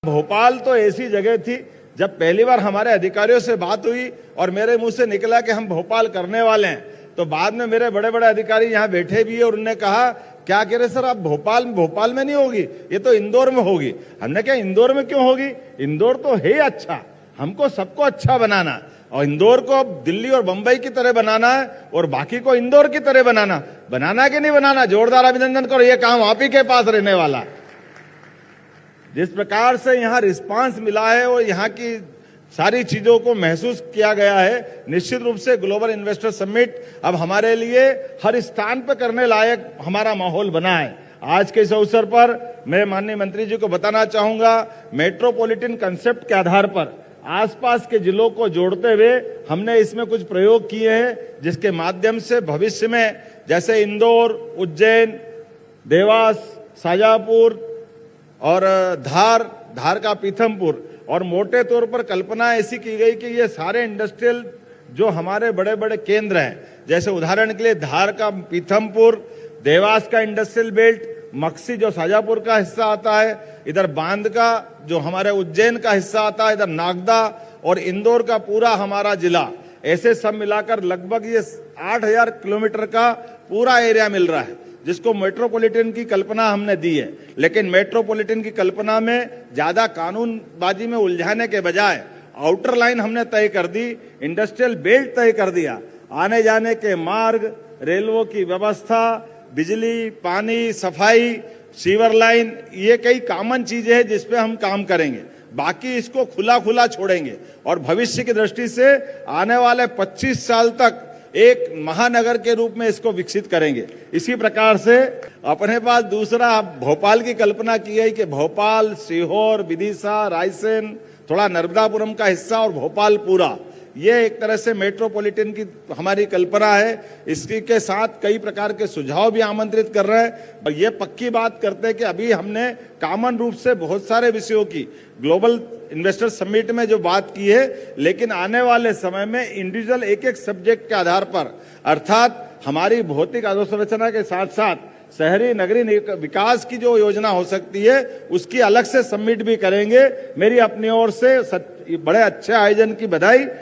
भोपाल तो ऐसी जगह थी, जब पहली बार हमारे अधिकारियों से बात हुई और मेरे मुंह से निकला कि हम भोपाल करने वाले हैं, तो बाद में मेरे बड़े बड़े अधिकारी यहाँ बैठे भी है और उन्होंने कहा क्या कह रहे सर आप भोपाल में नहीं होगी, ये तो इंदौर में होगी। हमने कहा इंदौर में क्यों होगी, इंदौर तो है अच्छा, हमको सबको अच्छा बनाना और इंदौर को दिल्ली और बंबई की तरह बनाना है और बाकी को इंदौर की तरह बनाना कि नहीं बनाना। जोरदार अभिनंदन करो, ये काम आप ही के पास रहने वाला। जिस प्रकार से यहाँ रिस्पांस मिला है और यहाँ की सारी चीजों को महसूस किया गया है, निश्चित रूप से ग्लोबल इन्वेस्टर समिट अब हमारे लिए हर स्थान पर करने लायक हमारा माहौल बना है। आज के इस अवसर पर मैं माननीय मंत्री जी को बताना चाहूंगा, मेट्रोपॉलिटन कंसेप्ट के आधार पर आसपास के जिलों को जोड़ते हुए हमने इसमें कुछ प्रयोग किए हैं, जिसके माध्यम से भविष्य में जैसे इंदौर, उज्जैन, देवास, शाजापुर और धार का पीथमपुर, और मोटे तौर पर कल्पना ऐसी की गई कि ये सारे इंडस्ट्रियल जो हमारे बड़े बड़े केंद्र हैं, जैसे उदाहरण के लिए धार का पीथमपुर, देवास का इंडस्ट्रियल बेल्ट, मक्सी जो शाजापुर का हिस्सा आता है, इधर बांध का जो हमारे उज्जैन का हिस्सा आता है, इधर नागदा और इंदौर का पूरा हमारा जिला, ऐसे सब मिलाकर लगभग ये 8,000 किलोमीटर का पूरा एरिया मिल रहा है, जिसको मेट्रोपॉलिटन की कल्पना हमने दी है। लेकिन मेट्रोपॉलिटन की कल्पना में ज्यादा कानूनबाजी में उलझाने के बजाय आउटर लाइन हमने तय कर दी, इंडस्ट्रियल बेल्ट तय कर दिया, आने जाने के मार्ग, रेलवे की व्यवस्था, बिजली, पानी, सफाई, सीवर लाइन, ये कई कॉमन चीजें हैं जिसपे हम काम करेंगे। बाकी इसको खुला छोड़ेंगे और भविष्य की दृष्टि से आने वाले 25 साल तक एक महानगर के रूप में इसको विकसित करेंगे। इसी प्रकार से अपने पास दूसरा भोपाल की कल्पना की है कि भोपाल, सीहोर, विदिशा, रायसेन, थोड़ा नर्मदापुरम का हिस्सा और भोपाल पूरा, ये एक तरह से मेट्रोपॉलिटन की हमारी कल्पना है। इसी के साथ कई प्रकार के सुझाव भी आमंत्रित कर रहे हैं और ये पक्की बात करते हैं कि अभी हमने कॉमन रूप से बहुत सारे विषयों की ग्लोबल इन्वेस्टर समिट में जो बात की है, लेकिन आने वाले समय में इंडिविजुअल एक सब्जेक्ट के आधार पर, अर्थात हमारी भौतिक अधोसंरचना के साथ साथ शहरी नगरीय विकास की जो योजना हो सकती है, उसकी अलग से समिट भी करेंगे। मेरी अपनी ओर से बड़े अच्छे आयोजन की बधाई।